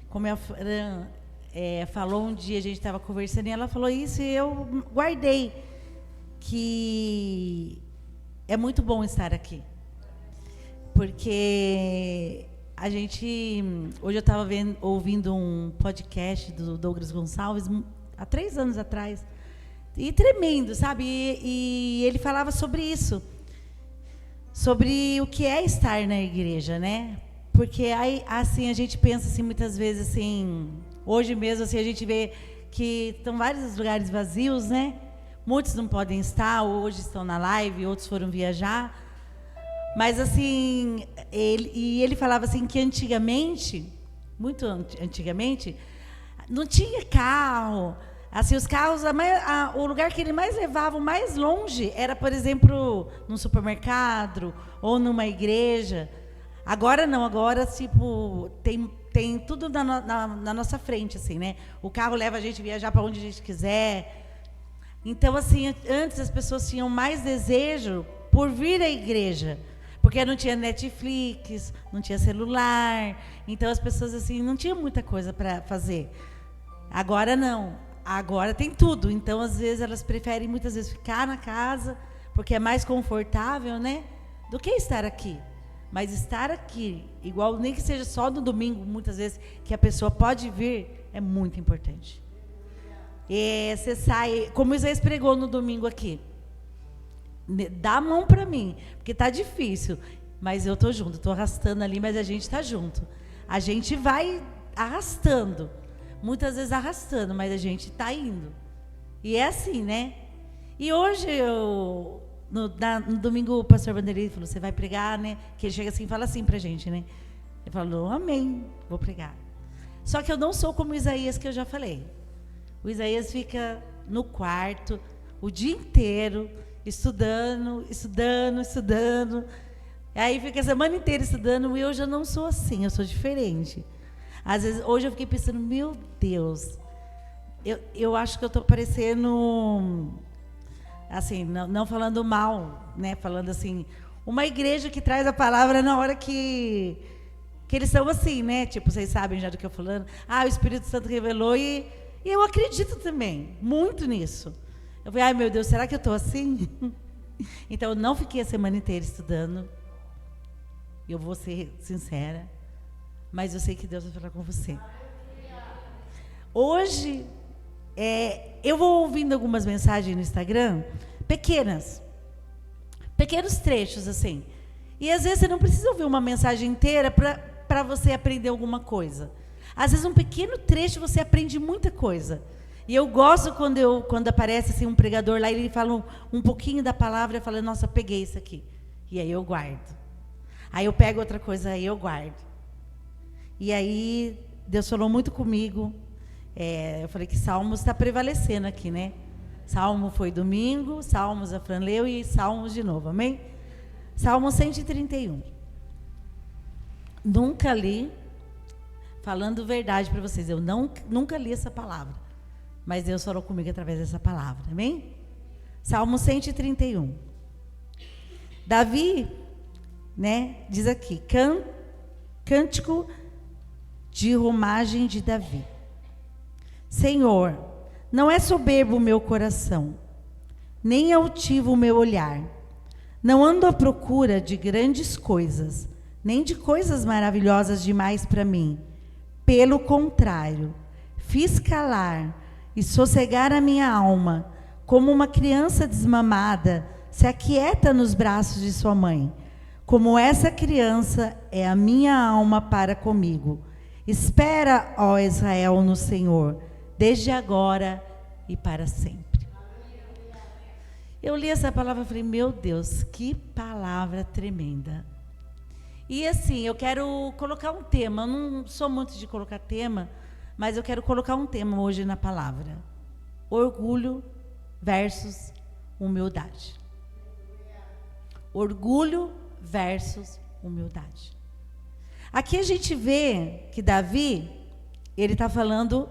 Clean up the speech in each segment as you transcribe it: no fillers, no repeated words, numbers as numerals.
como a Fran falou um dia, a gente estava conversando e ela falou isso e eu guardei, que é muito bom estar aqui. Porque a gente... Hoje eu estava ouvindo um podcast do Douglas Gonçalves, há 3 anos atrás, e tremendo, sabe? E ele falava sobre isso, sobre o que é estar na igreja, né? Porque aí, assim, a gente pensa assim, muitas vezes assim, hoje mesmo assim, a gente vê que estão vários lugares vazios, né? Muitos não podem estar, hoje estão na live, outros foram viajar. Mas assim, ele falava assim que antigamente, muito antigamente, não tinha carro. Assim, os carros, o lugar que ele mais levava, mais longe, era, por exemplo, num supermercado ou numa igreja. Agora não, agora tipo, tem tudo na nossa frente, assim, né? O carro leva a gente viajar para onde a gente quiser. Então, assim, antes as pessoas tinham mais desejo por vir à igreja, porque não tinha Netflix, não tinha celular, então as pessoas assim não tinham muita coisa para fazer. Agora não, agora tem tudo, então às vezes elas preferem muitas vezes ficar na casa, porque é mais confortável, né, do que estar aqui. Mas estar aqui, igual, nem que seja só no domingo, muitas vezes, que a pessoa pode vir, é muito importante. E você sai, como Isaías pregou no domingo aqui, dá a mão para mim, porque tá difícil, mas eu tô junto, tô arrastando ali, mas a gente tá junto. A gente vai arrastando, muitas vezes arrastando, mas a gente tá indo. E é assim, né? E hoje no domingo o pastor Vanderlei falou, você vai pregar, né? Que ele chega assim e fala assim pra gente, né? Ele falou, amém, vou pregar. Só que eu não sou como o Isaías, que eu já falei. O Isaías fica no quarto o dia inteiro, estudando. Aí fica a semana inteira estudando, e eu já não sou assim, eu sou diferente. Às vezes, hoje eu fiquei pensando, meu Deus, eu acho que eu estou parecendo, assim, não falando mal, né? Falando assim, uma igreja que traz a palavra na hora que eles são assim, né? Tipo, vocês sabem já do que eu estou falando. O Espírito Santo revelou e eu acredito também, muito nisso. Eu falei, ai meu Deus, será que eu estou assim? Então, eu não fiquei a semana inteira estudando. Eu vou ser sincera. Mas eu sei que Deus vai falar com você. Hoje, eu vou ouvindo algumas mensagens no Instagram, pequenos trechos, assim. E às vezes você não precisa ouvir uma mensagem inteira para você aprender alguma coisa. Às vezes um pequeno trecho você aprende muita coisa. E eu gosto quando aparece assim, um pregador lá, ele fala um pouquinho da palavra, eu falo, nossa, peguei isso aqui. E aí eu guardo. Aí eu pego outra coisa, aí eu guardo. E aí, Deus falou muito comigo. Eu falei que Salmos está prevalecendo aqui, né? Salmo foi domingo, Salmos a Fran leu e Salmos de novo, amém? Salmo 131. Nunca li, falando verdade para vocês, eu nunca li essa palavra. Mas Deus falou comigo através dessa palavra, amém? Salmo 131. Davi, né, diz aqui, cântico de romagem de Davi. Senhor, não é soberbo o meu coração, nem altivo o meu olhar. Não ando à procura de grandes coisas, nem de coisas maravilhosas demais para mim. Pelo contrário, fiz calar e sossegar a minha alma, como uma criança desmamada se aquieta nos braços de sua mãe. Como essa criança é a minha alma para comigo. Espera, ó Israel, no Senhor, desde agora e para sempre. Eu li essa palavra e falei, meu Deus, que palavra tremenda. E assim, eu quero colocar um tema, eu não sou muito de colocar tema, mas eu quero colocar um tema hoje na palavra. Orgulho versus humildade. Orgulho versus humildade. Aqui a gente vê que Davi, ele está falando,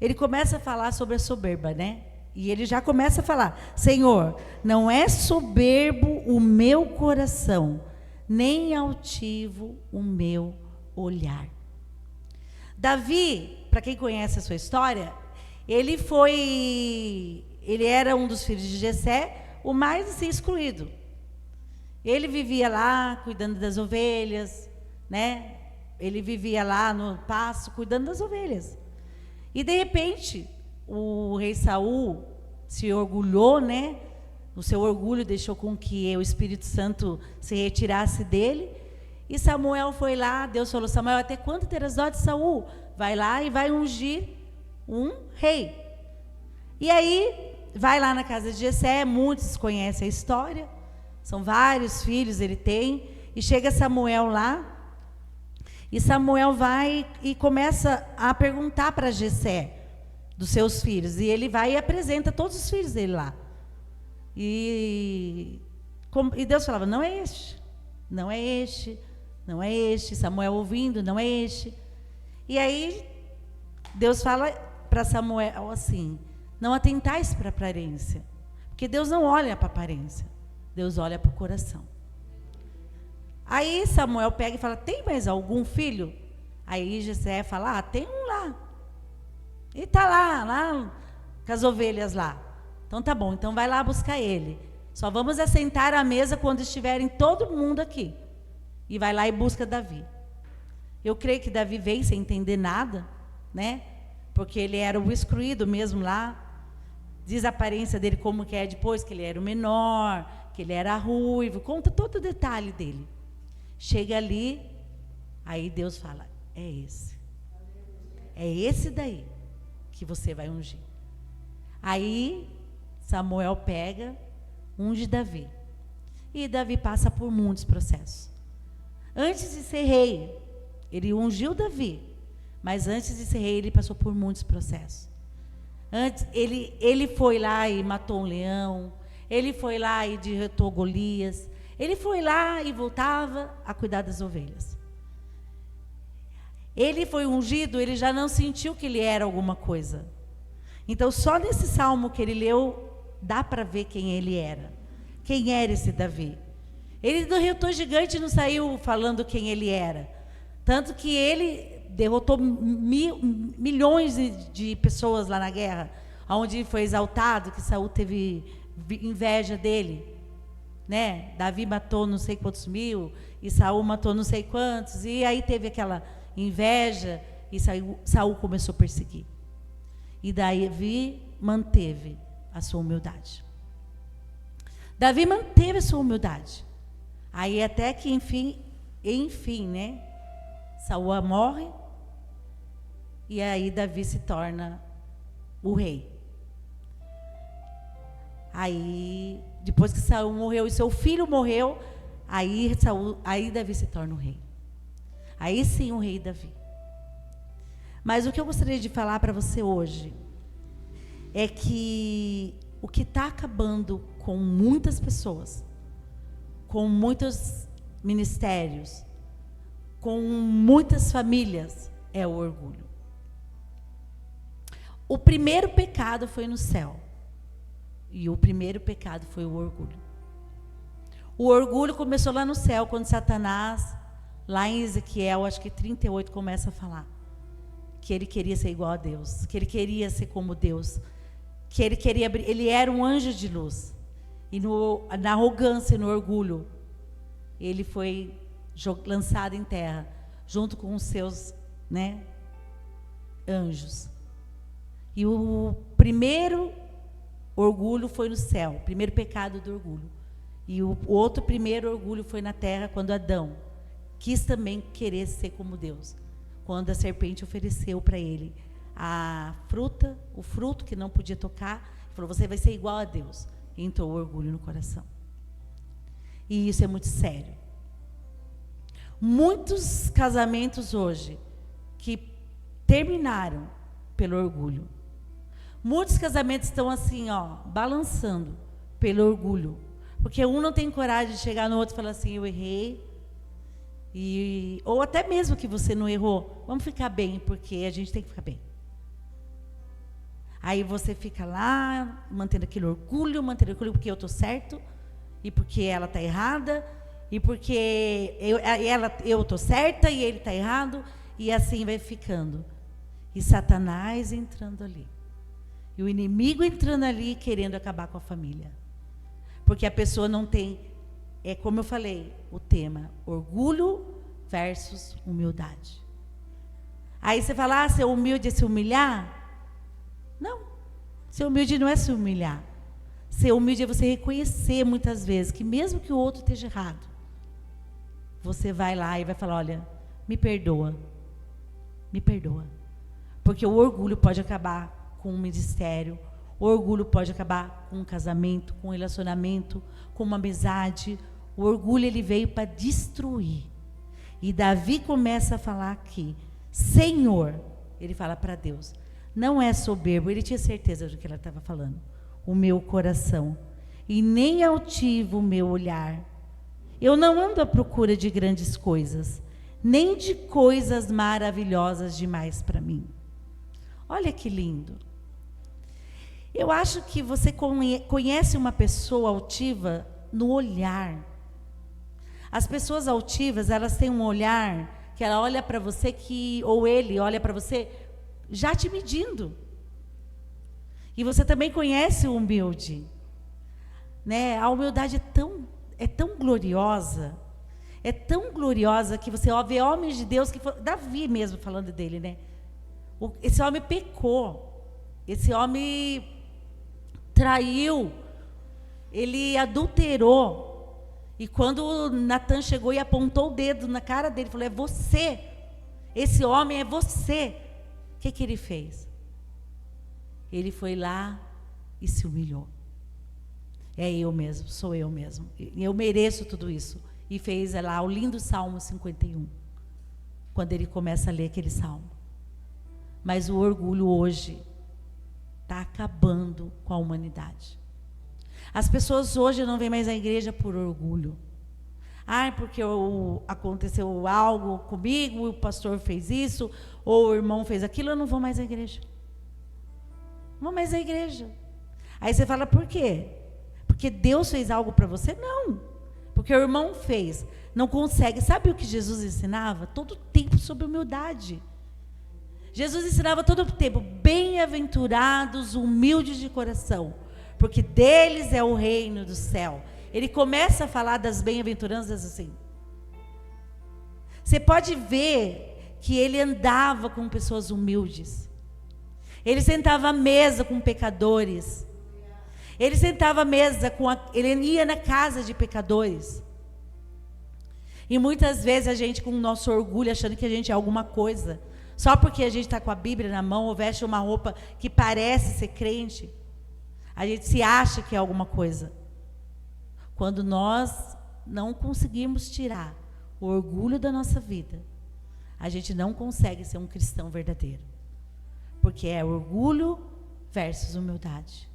ele começa a falar sobre a soberba, né? E ele já começa a falar, Senhor, não é soberbo o meu coração, nem altivo o meu olhar. Davi, para quem conhece a sua história, ele era um dos filhos de Jessé, o mais assim, excluído. Ele vivia lá cuidando das ovelhas, né? Ele vivia lá no pasto cuidando das ovelhas. E de repente, o rei Saul se orgulhou, né? O seu orgulho deixou com que o Espírito Santo se retirasse dele. E Samuel foi lá, Deus falou: Samuel, até quando terás dó de Saul? Vai lá e vai ungir um rei. E aí, vai lá na casa de Jessé, muitos conhecem a história, são vários filhos ele tem, e chega Samuel lá, e Samuel vai e começa a perguntar para Jessé dos seus filhos, e ele vai e apresenta todos os filhos dele lá. E Deus falava: não é este, não é este, não é este. Samuel ouvindo: não é este. E aí Deus fala para Samuel assim: não atentais para a aparência, porque Deus não olha para a aparência, Deus olha para o coração. Aí Samuel pega e fala: tem mais algum filho? Aí Jessé fala: tem um lá, ele está lá com as ovelhas lá. Então tá bom, então vai lá buscar ele. Só vamos assentar à mesa quando estiverem todo mundo aqui. E vai lá e busca Davi. Eu creio que Davi veio sem entender nada, né? Porque ele era o excluído mesmo lá. Diz a aparência dele como que é depois, que ele era o menor, que ele era ruivo, conta todo o detalhe dele. Chega ali, aí Deus fala: é esse daí que você vai ungir. Aí Samuel pega, unge Davi. E Davi passa por muitos processos. Antes de ser rei, ele ungiu Davi, mas antes de ser rei, ele passou por muitos processos. Antes, ele foi lá e matou um leão, ele foi lá e derrotou Golias, ele foi lá e voltava a cuidar das ovelhas. Ele foi ungido, ele já não sentiu que ele era alguma coisa. Então, só nesse salmo que ele leu, dá para ver quem ele era. Quem era esse Davi? Ele derrotou gigante e não saiu falando quem ele era. Tanto que ele derrotou milhões de pessoas lá na guerra, onde ele foi exaltado, que Saul teve inveja dele, né? Davi matou não sei quantos mil, e Saul matou não sei quantos, e aí teve aquela inveja, e Saul começou a perseguir. E Davi manteve a sua humildade. Davi manteve a sua humildade. Aí até que enfim, né? Saul morre, e aí Davi se torna o rei. Aí, depois que Saul morreu e seu filho morreu, aí Davi se torna o rei. Aí sim, o rei Davi. Mas o que eu gostaria de falar para você hoje é que o que está acabando com muitas pessoas, com muitos ministérios, com muitas famílias, é o orgulho. O primeiro pecado foi no céu. E o primeiro pecado foi o orgulho. O orgulho começou lá no céu, quando Satanás, lá em Ezequiel, acho que 38, começa a falar que ele queria ser igual a Deus, que ele queria ser como Deus, que ele era um anjo de luz. E na arrogância e no orgulho, ele foi lançado em terra, junto com os seus, né, anjos. E o primeiro orgulho foi no céu, o primeiro pecado do orgulho. E o outro primeiro orgulho foi na terra, quando Adão quis também querer ser como Deus. Quando a serpente ofereceu para ele a fruta, o fruto que não podia tocar, falou: você vai ser igual a Deus. E entrou o orgulho no coração. E isso é muito sério. Muitos casamentos hoje que terminaram pelo orgulho. Muitos casamentos estão assim, balançando pelo orgulho. Porque um não tem coragem de chegar no outro e falar assim: eu errei. Ou até mesmo que você não errou, vamos ficar bem, porque a gente tem que ficar bem. Aí você fica lá, mantendo aquele orgulho, porque eu estou certo, e porque ela está errada, e porque eu estou certa e ele está errado, e assim vai ficando. E Satanás entrando ali. E o inimigo entrando ali querendo acabar com a família. Porque a pessoa não tem, é como eu falei, o tema, orgulho versus humildade. Aí você fala, ser humilde é se humilhar? Não. Ser humilde não é se humilhar. Ser humilde é você reconhecer muitas vezes que mesmo que o outro esteja errado, você vai lá e vai falar, olha, me perdoa. Me perdoa. Porque o orgulho pode acabar com um ministério, o orgulho pode acabar com um casamento, com um relacionamento, com uma amizade. O orgulho, ele veio para destruir. E Davi começa a falar aqui, Senhor, ele fala para Deus, não é soberbo, ele tinha certeza do que ela estava falando, o meu coração, e nem altivo o meu olhar. Eu não ando à procura de grandes coisas, nem de coisas maravilhosas demais para mim. Olha que lindo. Eu acho que você conhece uma pessoa altiva no olhar. As pessoas altivas, elas têm um olhar que ela olha para você ou ele olha para você já te medindo. E você também conhece o humilde, né? A humildade é tão gloriosa, que você vê homens de Deus, Davi mesmo falando dele, né? Esse homem pecou, esse homem traiu, ele adulterou. E quando Natan chegou e apontou o dedo na cara dele, falou, é você, esse homem é você. O que ele fez? Ele foi lá e se humilhou. É eu mesmo, sou eu mesmo. Eu mereço tudo isso. E fez lá o lindo Salmo 51. Quando ele começa a ler aquele salmo. Mas o orgulho hoje está acabando com a humanidade. As pessoas hoje não vêm mais à igreja por orgulho. Porque aconteceu algo comigo, o pastor fez isso, ou o irmão fez aquilo, eu não vou mais à igreja. Não vou mais à igreja. Aí você fala, por quê? Porque Deus fez algo para você? Não. Porque o irmão fez. Não consegue. Sabe o que Jesus ensinava? Todo tempo sobre humildade. Jesus ensinava todo o tempo, bem-aventurados, humildes de coração, porque deles é o reino do céu. Ele começa a falar das bem-aventuranças assim. Você pode ver que ele andava com pessoas humildes. Ele sentava à mesa com pecadores. Ele sentava à mesa ele ia na casa de pecadores. E muitas vezes a gente, com o nosso orgulho, achando que a gente é alguma coisa, só porque a gente está com a Bíblia na mão ou veste uma roupa que parece ser crente, a gente se acha que é alguma coisa. Quando nós não conseguimos tirar o orgulho da nossa vida, a gente não consegue ser um cristão verdadeiro. Porque é orgulho versus humildade.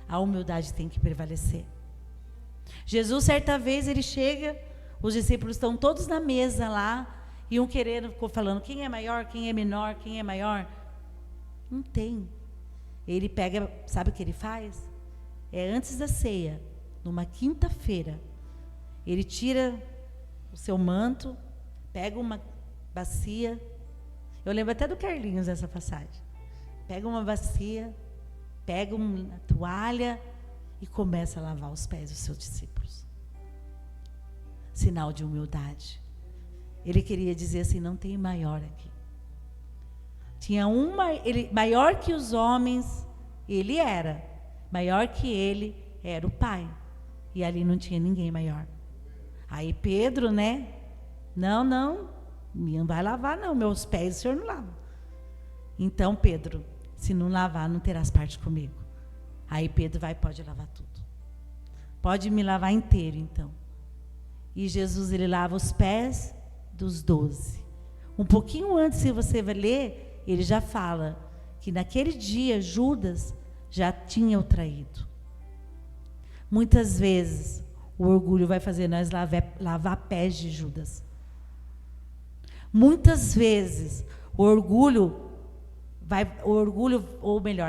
A humildade tem que prevalecer. Jesus, certa vez, ele chega, os discípulos estão todos na mesa lá, e um querendo, ficou falando, quem é maior, quem é menor, quem é maior? Não tem. Ele pega, sabe o que ele faz? Antes da ceia, numa quinta-feira, ele tira o seu manto, pega uma bacia, eu lembro até do Carlinhos essa passagem, pega uma bacia, pega uma toalha e começa a lavar os pés dos seus discípulos. Sinal de humildade. Ele queria dizer assim, não tem maior aqui. Ele, maior que os homens, ele era. Maior que ele era o Pai. E ali não tinha ninguém maior. Aí Pedro, né? Não vai lavar não, meus pés o Senhor não lava. Então Pedro, se não lavar, não terás parte comigo. Aí Pedro pode lavar tudo. Pode me lavar inteiro então. E Jesus, ele lava os pés dos 12. Um pouquinho antes, se você vai ler, ele já fala que naquele dia Judas já tinha o traído. Muitas vezes o orgulho vai fazer nós lavar pés de Judas. Muitas vezes a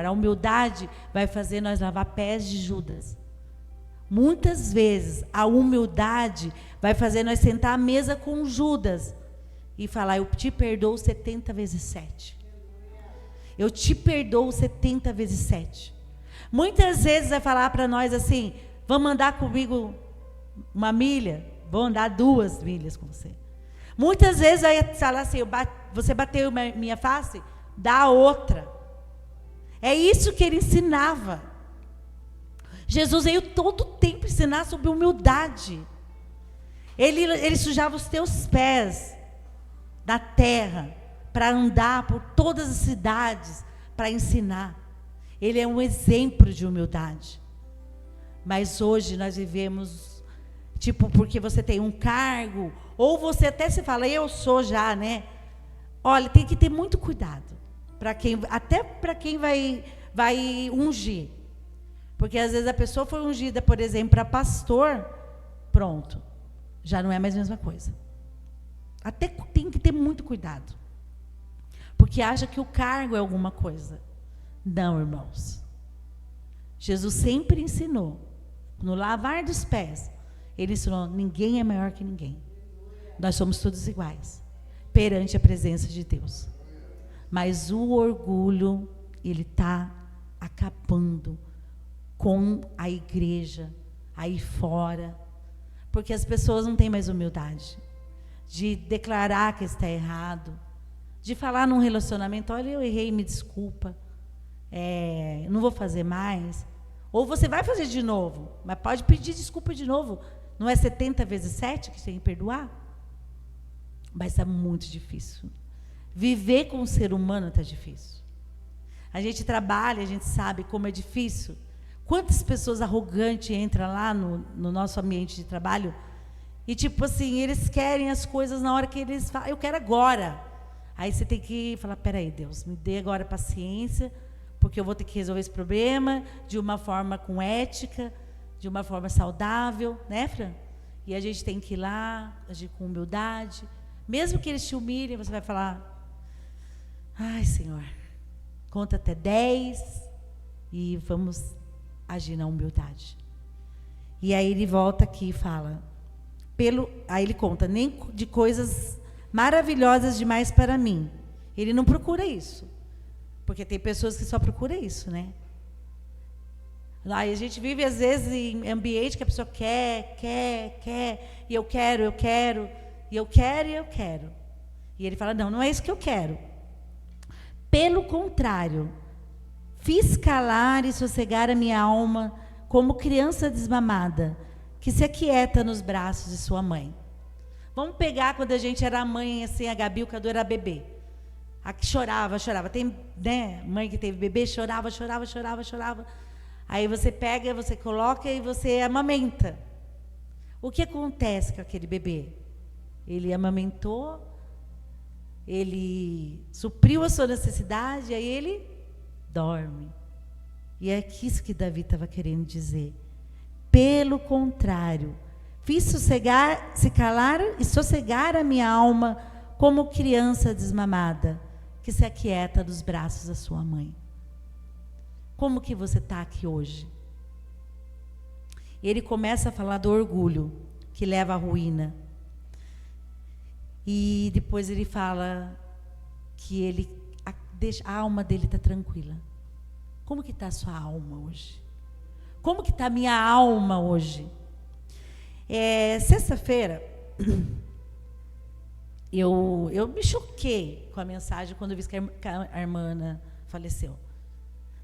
humildade vai fazer nós lavar pés de Judas. Muitas vezes a humildade vai fazer nós sentar à mesa com Judas e falar, eu te perdoo 70 vezes 7. eu te perdoo 70 vezes 7. Muitas vezes vai falar para nós assim, vamos andar comigo 1 milha, vou andar 2 milhas com você. Muitas vezes vai falar assim, você bateu minha face, dá outra. É isso que ele ensinava. Jesus veio todo o tempo ensinar sobre humildade. Ele sujava os teus pés da terra para andar por todas as cidades, para ensinar. Ele é um exemplo de humildade. Mas hoje nós vivemos, tipo, porque você tem um cargo, ou você até se fala, eu sou já, né? Olha, tem que ter muito cuidado, até para quem vai ungir. Porque às vezes a pessoa foi ungida, por exemplo, para pastor, pronto, já não é mais a mesma coisa. Até tem que ter muito cuidado. Porque acha que o cargo é alguma coisa. Não, irmãos. Jesus sempre ensinou, no lavar dos pés, ele ensinou, ninguém é maior que ninguém. Nós somos todos iguais, perante a presença de Deus. Mas o orgulho, ele está acabando com a igreja aí fora, porque as pessoas não têm mais humildade de declarar que está errado, de falar num relacionamento, olha, eu errei, me desculpa, não vou fazer mais. Ou você vai fazer de novo, mas pode pedir desculpa de novo. Não é 70 vezes 7 que tem que perdoar? Mas está muito difícil. Viver com o ser humano está difícil. A gente trabalha, a gente sabe como é difícil. Quantas pessoas arrogantes entram lá no nosso ambiente de trabalho e, tipo assim, eles querem as coisas na hora que eles falam, eu quero agora. Aí você tem que falar, peraí, Deus, me dê agora paciência, porque eu vou ter que resolver esse problema de uma forma com ética, de uma forma saudável, né, Fran? E a gente tem que ir lá, agir com humildade. Mesmo que eles te humilhem, você vai falar, ai, Senhor, conta até 10 e vamos agir na humildade. E aí ele volta aqui e fala, aí ele conta, nem de coisas maravilhosas demais para mim. Ele não procura isso. Porque tem pessoas que só procuram isso, né? Aí a gente vive, às vezes, em ambiente que a pessoa quer, e eu quero, e eu quero. E ele fala, não é isso que eu quero. Pelo contrário, fiz calar e sossegar a minha alma como criança desmamada, que se aquieta nos braços de sua mãe. Vamos pegar quando a gente era mãe, assim, a Gabi, o Cadu era bebê. A que chorava. Tem, né, mãe que teve bebê, chorava. Aí você pega, você coloca e você amamenta. O que acontece com aquele bebê? Ele amamentou, ele supriu a sua necessidade, aí ele dorme. E é isso que Davi estava querendo dizer. Pelo contrário, fiz se calar e sossegar a minha alma como criança desmamada, que se aquieta dos braços da sua mãe. Como que você está aqui hoje? Ele começa a falar do orgulho, que leva à ruína. E depois ele fala que a alma dele está tranquila. Como que está a sua alma hoje? Como que está a minha alma hoje? Sexta-feira, eu me choquei com a mensagem quando eu vi que a irmã Ana faleceu.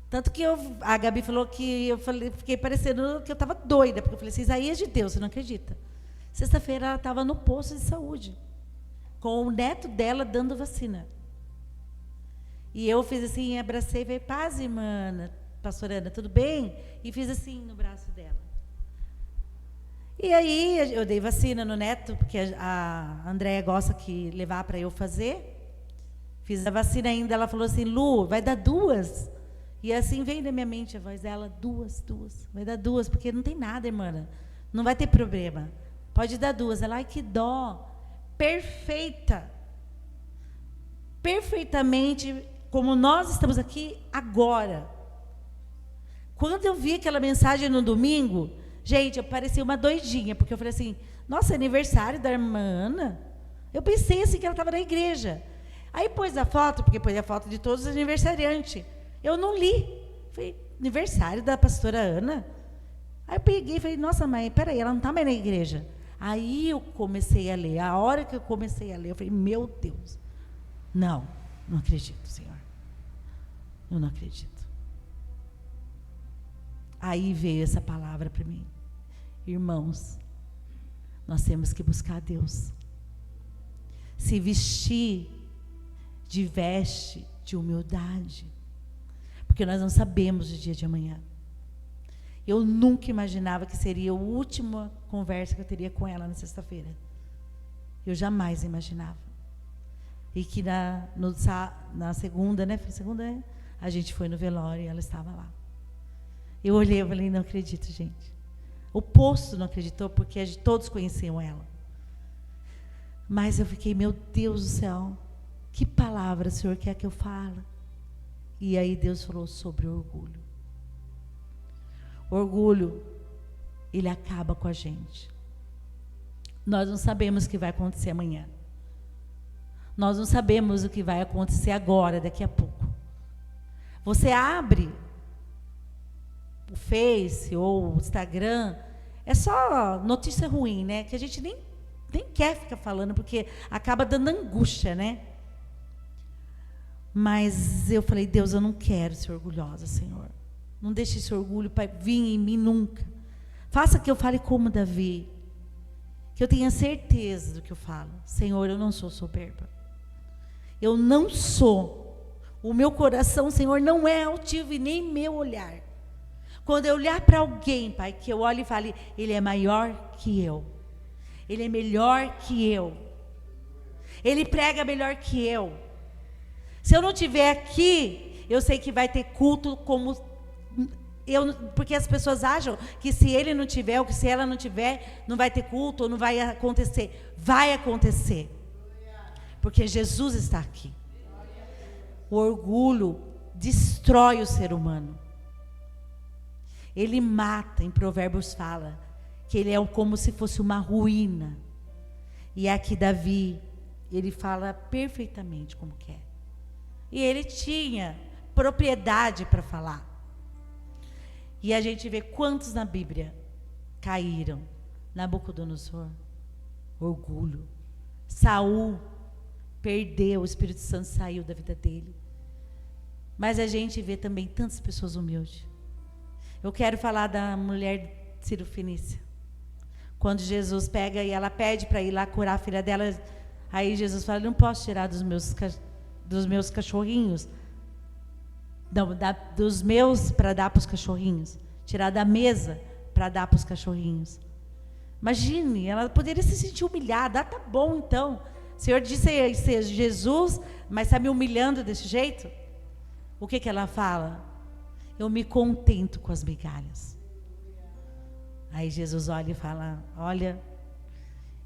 Tanto que a Gabi falou que fiquei parecendo que eu estava doida, porque eu falei assim, Isaías de Deus, você não acredita. Sexta-feira ela estava no posto de saúde, com o neto dela dando vacina. E eu fiz assim, abracei e falei, paz, irmã, pastora Ana, tudo bem? E fiz assim no braço dela. E aí eu dei vacina no neto, porque a Andréia gosta que levar para eu fazer. Fiz a vacina ainda, ela falou assim, Lu, vai dar 2. E assim veio na minha mente a voz dela, 2, vai dar 2, porque não tem nada, irmã, não vai ter problema. Pode dar 2. Ela, ai, que dó. Perfeita. Perfeitamente como nós estamos aqui agora. Quando eu vi aquela mensagem no domingo, gente, eu parecia uma doidinha, porque eu falei assim, nossa, aniversário da irmã Ana? Eu pensei assim que ela estava na igreja. Aí pôs a foto, porque pôs a foto de todos os aniversariantes. Eu não li. Falei, aniversário da pastora Ana? Aí eu peguei e falei, nossa, mas peraí, ela não está mais na igreja. Aí eu comecei a ler. A hora que eu comecei a ler, eu falei, meu Deus. Não acredito, Senhor. Eu não acredito. Aí veio essa palavra para mim. Irmãos, nós temos que buscar a Deus. Se vestir de veste de humildade. Porque nós não sabemos o dia de amanhã. Eu nunca imaginava que seria a última conversa que eu teria com ela na sexta-feira. Eu jamais imaginava. E que na segunda, né? Segunda, a gente foi no velório e ela estava lá. Eu olhei e falei, não acredito, gente. O posto não acreditou porque todos conheciam ela. Mas eu fiquei, meu Deus do céu, que palavra o Senhor quer que eu fale? E aí Deus falou sobre orgulho. Orgulho, ele acaba com a gente. Nós não sabemos o que vai acontecer amanhã. Nós não sabemos o que vai acontecer agora, daqui a pouco. Você abre o Face ou o Instagram, é só notícia ruim, né? Que a gente nem quer ficar falando, porque acaba dando angústia, né? Mas eu falei, Deus, eu não quero ser orgulhosa, Senhor. Não deixe esse orgulho vir em mim nunca. Faça que eu fale como Davi. Que eu tenha certeza do que eu falo. Senhor, eu não sou soberba. Eu não sou. O meu coração, Senhor, não é altivo e nem meu olhar. Quando eu olhar para alguém, Pai, que eu olhe e fale, ele é maior que eu. Ele é melhor que eu. Ele prega melhor que eu. Se eu não estiver aqui, eu sei que vai ter culto como porque as pessoas acham que se ele não tiver, ou que se ela não tiver, não vai ter culto, ou não vai acontecer. Vai acontecer. Porque Jesus está aqui. O orgulho destrói o ser humano. Ele mata, em Provérbios fala, que ele é como se fosse uma ruína. E aqui Davi, ele fala perfeitamente como que é. E ele tinha propriedade para falar. E a gente vê quantos na Bíblia caíram. Nabucodonosor, orgulho. Saul perdeu, o Espírito Santo saiu da vida dele. Mas a gente vê também tantas pessoas humildes. Eu quero falar da mulher Ciro Fenícia. Quando Jesus pega e ela pede para ir lá curar a filha dela, aí Jesus fala, não posso tirar dos meus cachorrinhos, dos meus para dar para os cachorrinhos, tirar da mesa para dar para os cachorrinhos. Imagine, ela poderia se sentir humilhada. Tá bom então, o Senhor disse ser Jesus, mas está me humilhando desse jeito? O que ela fala? Eu me contento com as migalhas. Aí Jesus olha e fala, olha,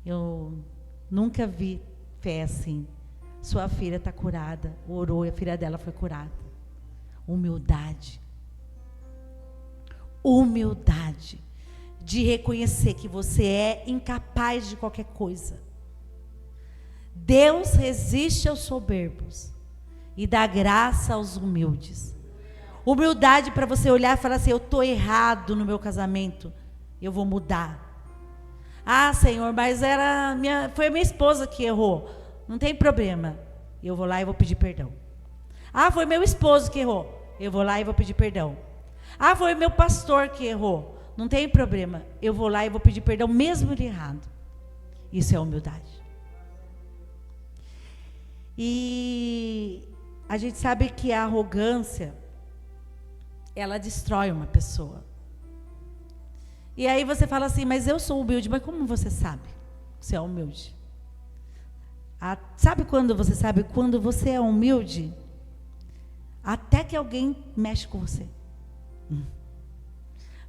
eu nunca vi fé assim. Sua filha está curada, orou e a filha dela foi curada. Humildade. Humildade. De reconhecer que você é incapaz de qualquer coisa. Deus resiste aos soberbos e dá graça aos humildes. Humildade para você olhar e falar assim, eu estou errado no meu casamento, eu vou mudar. Ah, Senhor, mas foi a minha esposa que errou. Não tem problema, eu vou lá e vou pedir perdão. Ah, foi meu esposo que errou, eu vou lá e vou pedir perdão. Ah, foi meu pastor que errou, não tem problema, eu vou lá e vou pedir perdão mesmo ele errado. Isso é humildade. E a gente sabe que a arrogância, ela destrói uma pessoa. E aí você fala assim, mas eu sou humilde. Mas como você sabe que você é humilde? Sabe quando você sabe? Quando você é humilde, até que alguém mexe com você.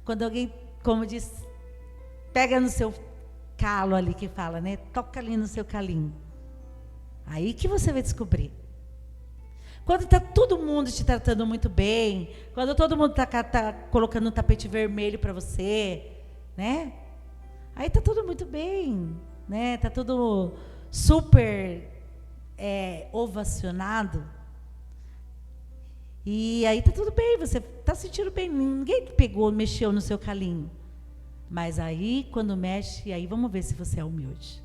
Quando alguém, como diz, pega no seu calo ali que fala, né? Toca ali no seu calinho. Aí que você vai descobrir. Quando está todo mundo te tratando muito bem, quando todo mundo está colocando um tapete vermelho para você, né? Aí está tudo muito bem, né? Está tudo super ovacionado, e aí tá tudo bem, você tá sentindo bem, ninguém pegou, mexeu no seu calinho. Mas aí, quando mexe, aí vamos ver se você é humilde.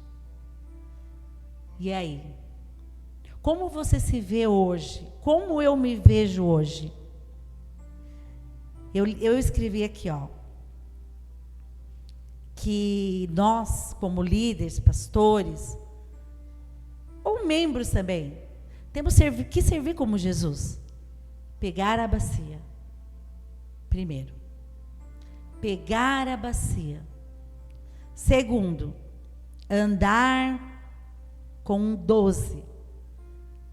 E aí? Como você se vê hoje? Como eu me vejo hoje? Eu escrevi aqui, que nós, como líderes, pastores, ou membros também, temos que servir como Jesus. Pegar a bacia. Primeiro. Pegar a bacia. Segundo, andar com 12.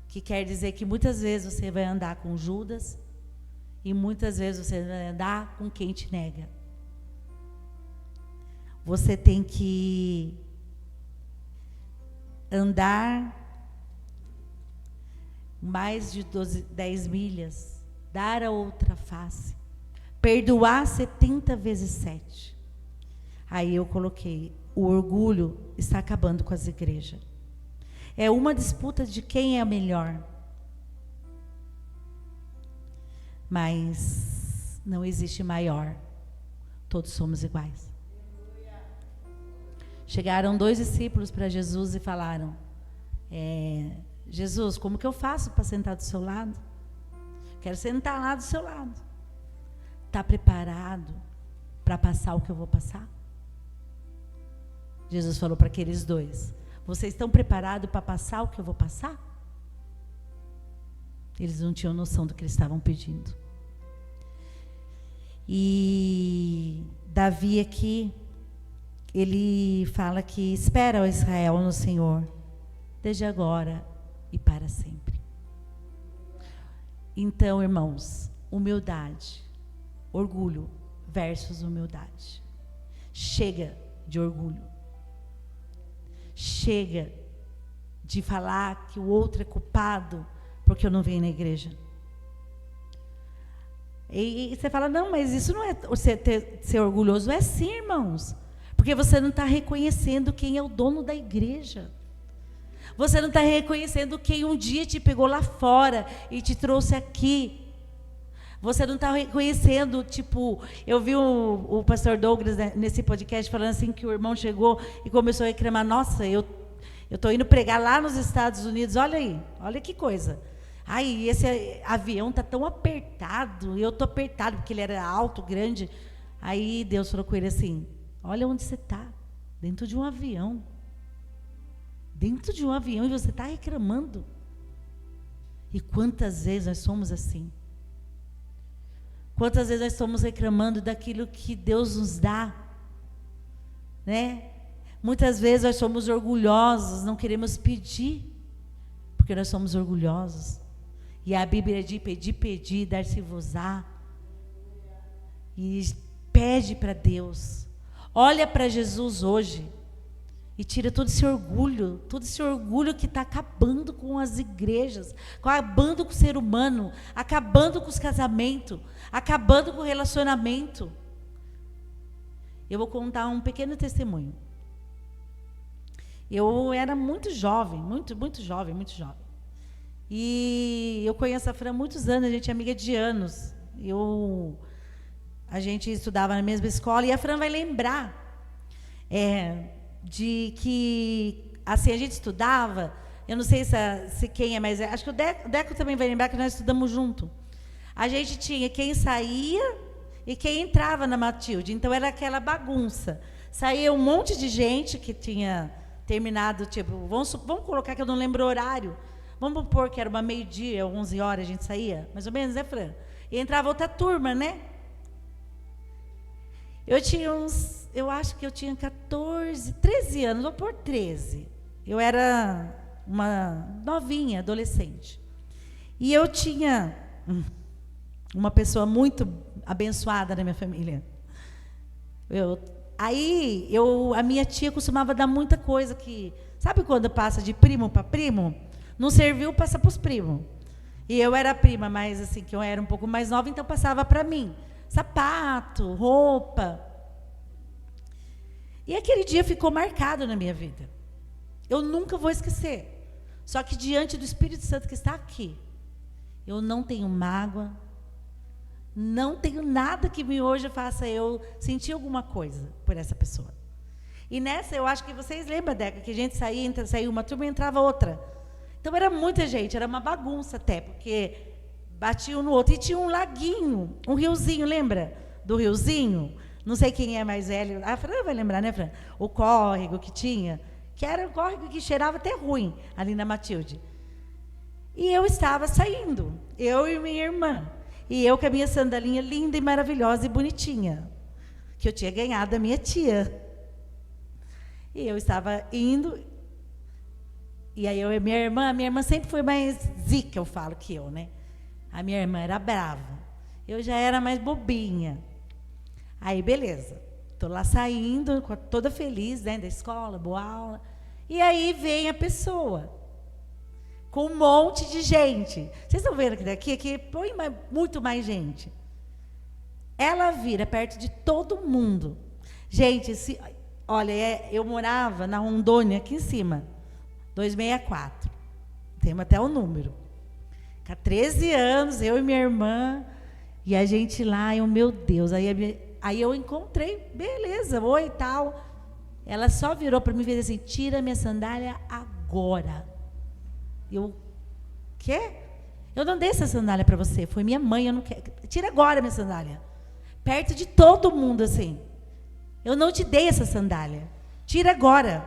Que quer dizer que muitas vezes você vai andar com Judas e muitas vezes você vai andar com quem te nega. Você tem que andar mais de 10 milhas, dar a outra face, perdoar 70 vezes 7. Aí eu coloquei, o orgulho está acabando com as igrejas. É uma disputa de quem é melhor. Mas não existe maior. Todos somos iguais. Chegaram 2 discípulos para Jesus e falaram: Jesus, como que eu faço para sentar do seu lado? Quero sentar lá do seu lado. Está preparado para passar o que eu vou passar? Jesus falou para aqueles 2: vocês estão preparados para passar o que eu vou passar? Eles não tinham noção do que eles estavam pedindo. E Davi aqui, ele fala que espera, ó Israel, no Senhor, desde agora e para sempre. Então, irmãos, humildade, orgulho versus humildade. Chega de orgulho. Chega de falar que o outro é culpado porque eu não venho na igreja. E você fala, não, mas isso não é ser orgulhoso. É sim, irmãos. Porque você não está reconhecendo quem é o dono da igreja. Você não está reconhecendo quem um dia te pegou lá fora e te trouxe aqui. Você não está reconhecendo, eu vi o pastor Douglas, né, nesse podcast falando assim que o irmão chegou e começou a reclamar, nossa, eu estou indo pregar lá nos Estados Unidos, olha aí, olha que coisa. Ai, esse avião está tão apertado, eu estou apertado, porque ele era alto, grande. Aí Deus falou com ele assim, olha onde você está, dentro de um avião. Dentro de um avião e você está reclamando. E quantas vezes nós somos assim? Quantas vezes nós estamos reclamando daquilo que Deus nos dá, né? Muitas vezes nós somos orgulhosos, não queremos pedir, porque nós somos orgulhosos. E a Bíblia diz, pedir, dar-se-vos-á. E pede para Deus. Olha para Jesus hoje e tira todo esse orgulho que está acabando com as igrejas, acabando com o ser humano, acabando com os casamentos, acabando com o relacionamento. Eu vou contar um pequeno testemunho. Eu era muito jovem, muito jovem. E eu conheço a Fran há muitos anos, a gente é amiga de anos. A gente estudava na mesma escola e a Fran vai lembrar de que, assim, a gente estudava, eu não sei se quem é, mas acho que o Deco também vai lembrar que nós estudamos junto. A gente tinha quem saía e quem entrava na Matilde, então era aquela bagunça. Saía um monte de gente que tinha terminado, vamos colocar que eu não lembro o horário, vamos supor que era uma meio-dia, 11 horas a gente saía, mais ou menos, né, Fran? E entrava outra turma, né? Eu acho que eu tinha 13 anos, vou pôr 13. Eu era uma novinha, adolescente. E eu tinha uma pessoa muito abençoada na minha família. A minha tia costumava dar muita coisa que... Sabe quando passa de primo para primo? Não serviu, passa para os primos. E eu era prima, mas assim, que eu era um pouco mais nova, então passava para mim. Sapato, roupa. E aquele dia ficou marcado na minha vida. Eu nunca vou esquecer. Só que diante do Espírito Santo que está aqui, eu não tenho mágoa, não tenho nada que me hoje faça eu sentir alguma coisa por essa pessoa. E nessa, eu acho que vocês lembram, Deca, que a gente saía uma turma e entrava outra. Então era muita gente, era uma bagunça até, porque batia um no outro. E tinha um laguinho, um riozinho, lembra do riozinho? Não sei quem é mais velho. A Fran vai lembrar, né, Fran? O córrego que tinha, que era um córrego que cheirava até ruim, ali na Matilde. E eu estava saindo, eu e minha irmã. E eu com a minha sandalinha linda e maravilhosa e bonitinha, que eu tinha ganhado da minha tia. E eu estava indo, e aí eu e minha irmã sempre foi mais zica, eu falo, que eu, né? A minha irmã era brava, eu já era mais bobinha. Aí, beleza, estou lá saindo, toda feliz, né, da escola, boa aula. E aí vem a pessoa, com um monte de gente. Vocês estão vendo que aqui põe muito mais gente. Ela vira perto de todo mundo. Gente, olha, eu morava na Rondônia, aqui em cima, 264. Temos até o número. Com 13 anos, eu e minha irmã, e a gente lá, meu Deus, aí eu encontrei, beleza, oi e tal. Ela só virou para mim e fez assim: tira minha sandália agora. Eu, quê? Eu não dei essa sandália para você, foi minha mãe, eu não quero. Tira agora minha sandália. Perto de todo mundo, assim. Eu não te dei essa sandália. Tira agora.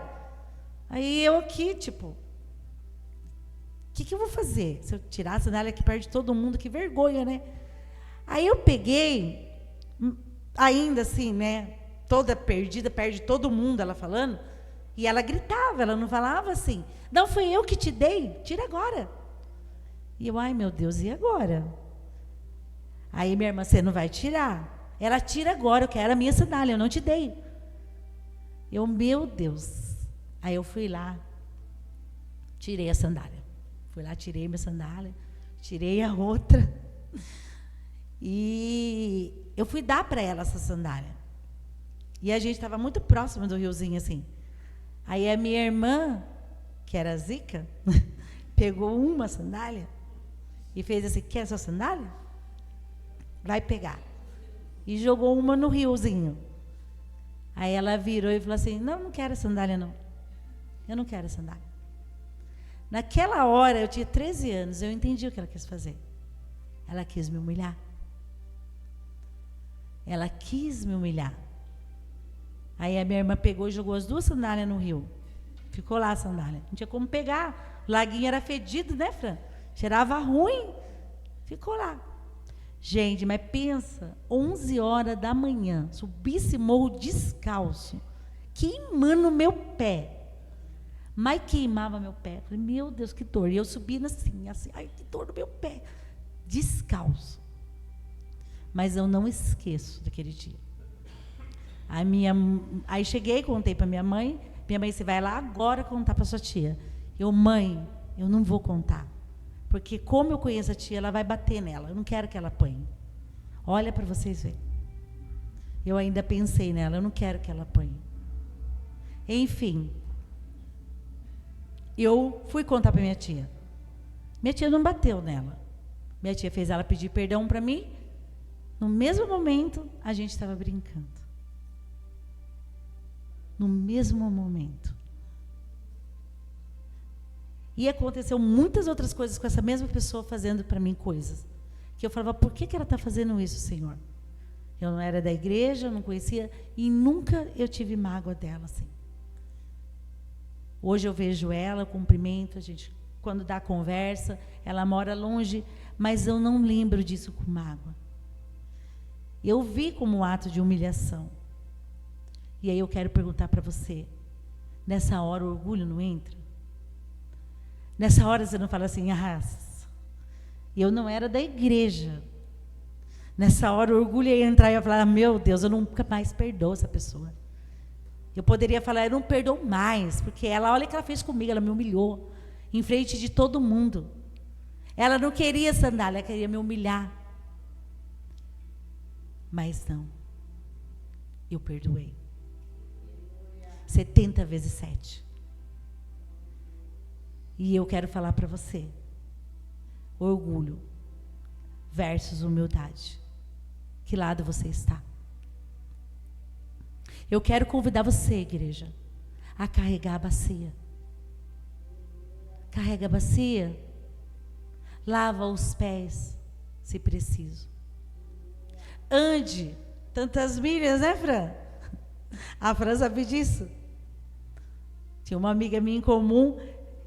Aí eu aqui, tipo, o que eu vou fazer? Se eu tirar a sandália aqui perto de todo mundo, que vergonha, né? Aí eu peguei, ainda assim, né? Toda perdida, perto de todo mundo, ela falando. E ela gritava, ela não falava assim: não, foi eu que te dei, tira agora. E eu, ai meu Deus, e agora? Aí minha irmã, você não vai tirar? Ela, tira agora, eu quero a minha sandália, eu não te dei. Eu, meu Deus. Aí eu fui lá, tirei a sandália. Fui lá, tirei minha sandália, tirei a outra. E eu fui dar para ela essa sandália. E a gente estava muito próximo do riozinho, assim. Aí a minha irmã, que era zica, pegou uma sandália e fez assim: quer essa sandália? Vai pegar. E jogou uma no riozinho. Aí ela virou e falou assim: não quero a sandália, não. Eu não quero a sandália. Naquela hora, eu tinha 13 anos, eu entendi o que ela quis fazer. Ela quis me humilhar. Ela quis me humilhar. Aí a minha irmã pegou e jogou as duas sandálias no rio. Ficou lá a sandália. Não tinha como pegar. O laguinho era fedido, né, Fran? Cheirava ruim. Ficou lá. Gente, mas pensa, 11 horas da manhã, subi esse morro descalço, queimando meu pé. Mas queimava meu pé. Falei, meu Deus, que dor. E eu subindo assim, ai, que dor no meu pé. Descalço. Mas eu não esqueço daquele dia. Aí cheguei, contei para minha mãe. Minha mãe, você vai lá agora contar para sua tia. Eu, mãe, eu não vou contar. Porque como eu conheço a tia, ela vai bater nela. Eu não quero que ela apanhe. Olha para vocês verem. Eu ainda pensei nela, eu não quero que ela apanhe. Enfim. Eu fui contar para minha tia. Minha tia não bateu nela. Minha tia fez ela pedir perdão para mim. No mesmo momento, a gente estava brincando. No mesmo momento. E aconteceu muitas outras coisas com essa mesma pessoa fazendo para mim coisas. Que eu falava, por que ela está fazendo isso, Senhor? Eu não era da igreja, eu não conhecia, e nunca eu tive mágoa dela, assim. Hoje eu vejo ela, cumprimento, a gente, quando dá conversa, ela mora longe, mas eu não lembro disso com mágoa. Eu vi como um ato de humilhação. E aí eu quero perguntar para você, nessa hora o orgulho não entra? Nessa hora você não fala assim, eu não era da igreja. Nessa hora o orgulho ia entrar e eu ia falar, meu Deus, eu nunca mais perdoo essa pessoa. Eu poderia falar, eu não perdoo mais, porque ela, olha o que ela fez comigo, ela me humilhou, em frente de todo mundo. Ela não queria sandália, ela queria me humilhar. Mas não, eu perdoei. 70 vezes 7. E eu quero falar para você: orgulho versus humildade. Que lado você está? Eu quero convidar você, igreja, a carregar a bacia. Carrega a bacia, lava os pés, se preciso. Ande tantas milhas, né, Fran? A Fran sabe disso. Tinha uma amiga minha em comum,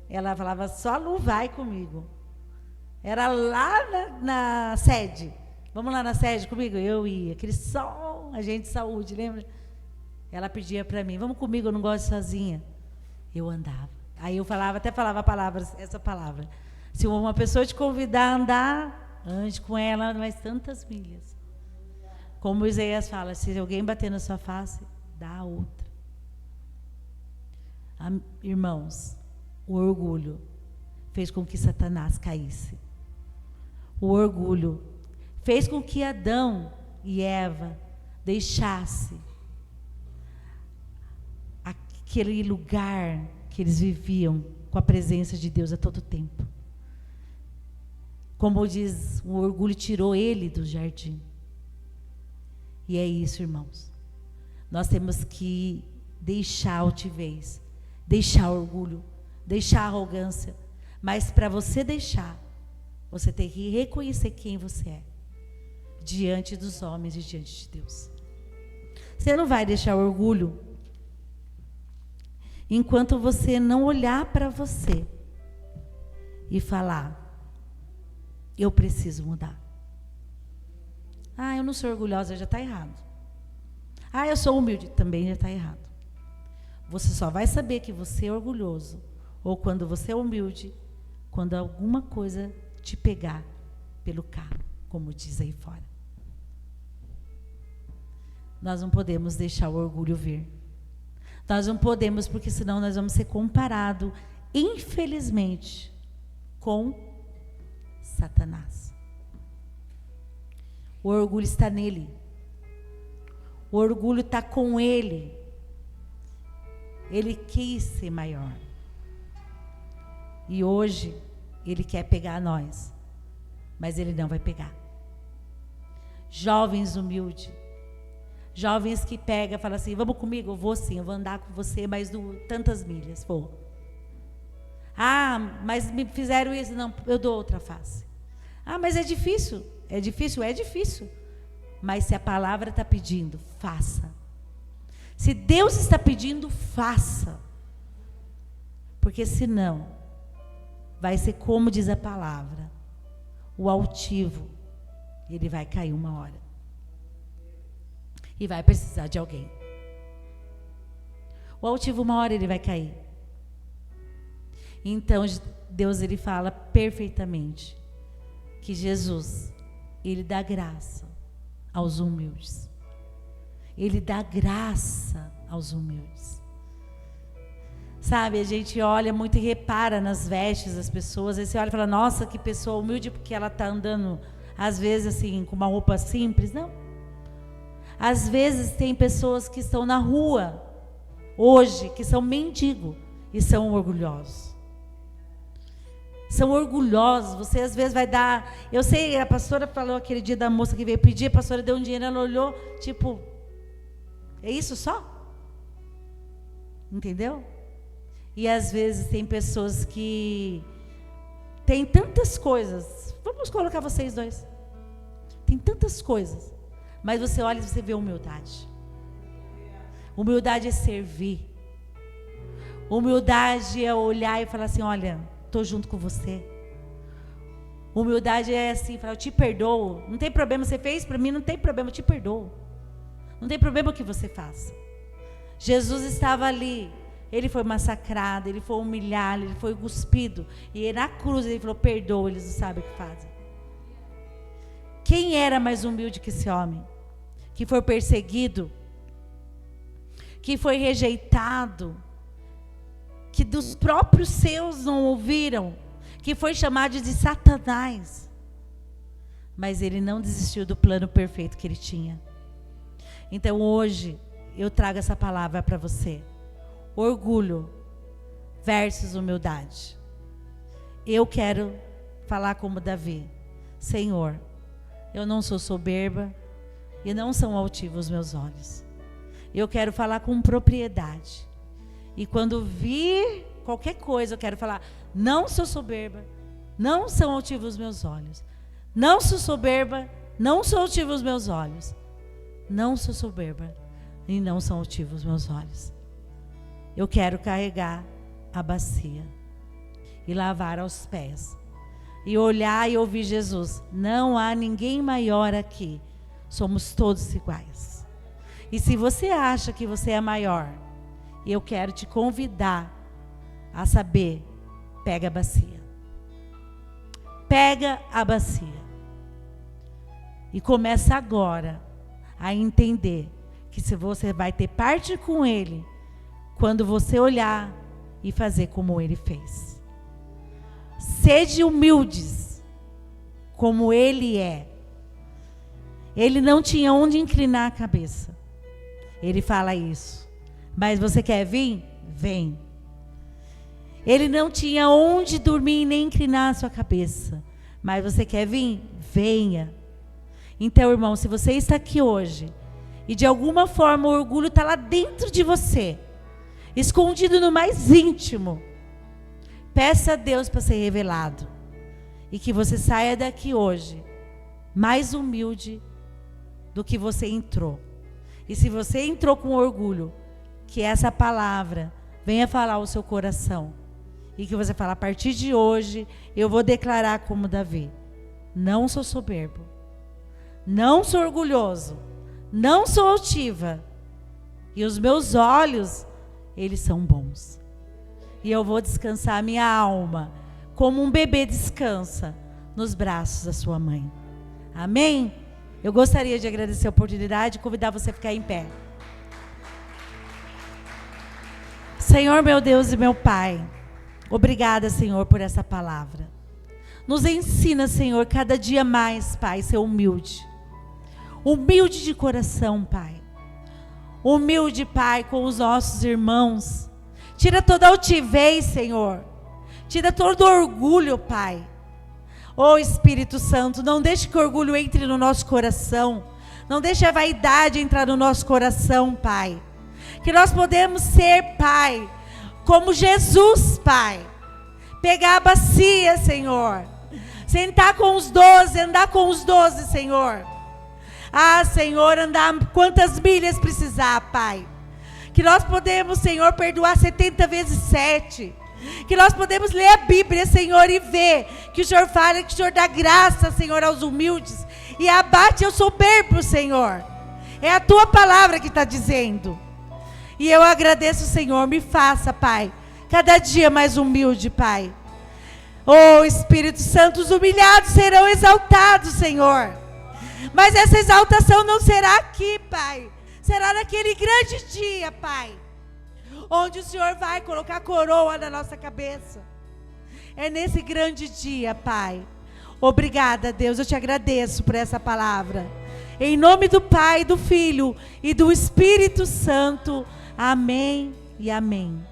ela falava: só a Lu vai comigo. Era lá na sede. Vamos lá na sede comigo? Eu ia. Aquele sol, agente de saúde, lembra? Ela pedia para mim: vamos comigo, eu não gosto de sozinha. Eu andava. Aí eu até falava essa palavra. Se uma pessoa te convidar a andar, ande com ela mais tantas milhas. Como Isaías fala: se alguém bater na sua face, dá a outra. Irmãos, o orgulho fez com que Satanás caísse. O orgulho fez com que Adão e Eva deixassem aquele lugar que eles viviam com a presença de Deus a todo tempo. Como diz, o orgulho tirou ele do jardim. E é isso, irmãos. Nós temos que deixar a altivez, deixar o orgulho, deixar a arrogância. Mas para você deixar, você tem que reconhecer quem você é diante dos homens e diante de Deus. Você não vai deixar o orgulho enquanto você não olhar para você e falar: eu preciso mudar. Ah, eu não sou orgulhosa, já está errado. Ah, eu sou humilde, também já está errado. Você só vai saber que você é orgulhoso, ou quando você é humilde, quando alguma coisa te pegar pelo carro, como diz aí fora. Nós não podemos deixar o orgulho vir. Nós não podemos, porque senão nós vamos ser comparados, infelizmente, com Satanás. O orgulho está nele. O orgulho está com ele. Ele quis ser maior. E hoje, ele quer pegar nós. Mas ele não vai pegar. Jovens humildes. Jovens que pegam e falam assim: vamos comigo? Eu vou sim, eu vou andar com você, mas tantas milhas. Vou. Ah, mas me fizeram isso. Não, eu dou outra face. Ah, mas é difícil. É difícil? É difícil. Mas se a palavra está pedindo, faça. Se Deus está pedindo, faça. Porque senão, vai ser como diz a palavra: o altivo, ele vai cair uma hora. E vai precisar de alguém. O altivo, uma hora ele vai cair. Então, Deus, ele fala perfeitamente que Jesus, ele dá graça aos humildes. Ele dá graça aos humildes. Sabe, a gente olha muito e repara nas vestes das pessoas. Aí você olha e fala: nossa, que pessoa humilde, porque ela está andando, às vezes, assim, com uma roupa simples. Não. Às vezes tem pessoas que estão na rua, hoje, que são mendigos e são orgulhosos. São orgulhosos. Você às vezes vai dar... Eu sei, a pastora falou aquele dia da moça que veio pedir, a pastora deu um dinheiro, ela olhou, tipo, é isso só? Entendeu? E às vezes tem pessoas que têm tantas coisas. Vamos colocar vocês dois. Tem tantas coisas. Mas você olha e você vê humildade. Humildade é servir. Humildade é olhar e falar assim: olha, estou junto com você. Humildade é assim, falar: eu te perdoo. Não tem problema, você fez para mim, não tem problema, eu te perdoo. Não tem problema o que você faça. Jesus estava ali, ele foi massacrado, ele foi humilhado, ele foi cuspido. E na cruz ele falou: perdoa, eles não sabem o que fazem. Quem era mais humilde que esse homem? Que foi perseguido, que foi rejeitado, que dos próprios seus não ouviram, que foi chamado de Satanás. Mas ele não desistiu do plano perfeito que ele tinha. Então hoje eu trago essa palavra para você: orgulho versus humildade. eu quero falar como Davi: Senhor, eu não sou soberba e não são altivos os meus olhos. Eu quero falar com propriedade. E quando vir qualquer coisa, eu quero falar: não sou soberba, não são altivos os meus olhos. Não sou soberba, não são altivos os meus olhos. Não sou soberba e não são altivos os meus olhos. Eu quero carregar a bacia e lavar aos pés. E olhar e ouvir Jesus: não há ninguém maior aqui. Somos todos iguais. E se você acha que você é maior, eu quero te convidar a saber: pega a bacia. Pega a bacia. E começa agora a entender que se você vai ter parte com Ele quando você olhar e fazer como Ele fez. Sede humildes como Ele é. Ele não tinha onde inclinar a cabeça. Ele fala isso. Mas você quer vir? Vem. Ele não tinha onde dormir nem inclinar a sua cabeça. Mas você quer vir? Venha. Então, irmão, se você está aqui hoje e de alguma forma o orgulho está lá dentro de você, escondido no mais íntimo, peça a Deus para ser revelado. E que você saia daqui hoje mais humilde do que você entrou. E se você entrou com orgulho, que essa palavra venha falar ao seu coração. E que você fale: a partir de hoje eu vou declarar como Davi: não sou soberbo, não sou orgulhoso, não sou altiva. E os meus olhos, eles são bons. E eu vou descansar a minha alma, como um bebê descansa nos braços da sua mãe. Amém? Eu gostaria de agradecer a oportunidade e convidar você a ficar em pé. Senhor, meu Deus e meu Pai, obrigada, Senhor, por essa palavra. Nos ensina, Senhor, cada dia mais, Pai, ser humilde. Humilde de coração, Pai. Humilde, Pai, com os nossos irmãos. Tira toda a altivez, Senhor. Tira todo o orgulho, Pai. Ó Espírito Santo, não deixe que o orgulho entre no nosso coração. Não deixe a vaidade entrar no nosso coração, Pai. Que nós podemos ser, Pai, como Jesus, Pai. Pegar a bacia, Senhor. Sentar com os 12, andar com os 12, Senhor. Ah, Senhor, andar quantas milhas precisar, Pai. Que nós podemos, Senhor, perdoar 70 vezes 7. Que nós podemos ler a Bíblia, Senhor, e ver que o Senhor fala, que o Senhor dá graça, Senhor, aos humildes e abate ao soberbo, Senhor. É a Tua palavra que está dizendo. E eu agradeço, Senhor, me faça, Pai, cada dia mais humilde, Pai. Oh, Espírito Santo, os humilhados serão exaltados, Senhor. Mas essa exaltação não será aqui, Pai. Será naquele grande dia, Pai, onde o Senhor vai colocar a coroa na nossa cabeça. É nesse grande dia, Pai. Obrigada, Deus, eu te agradeço por essa palavra. Em nome do Pai, do Filho e do Espírito Santo. Amém e amém.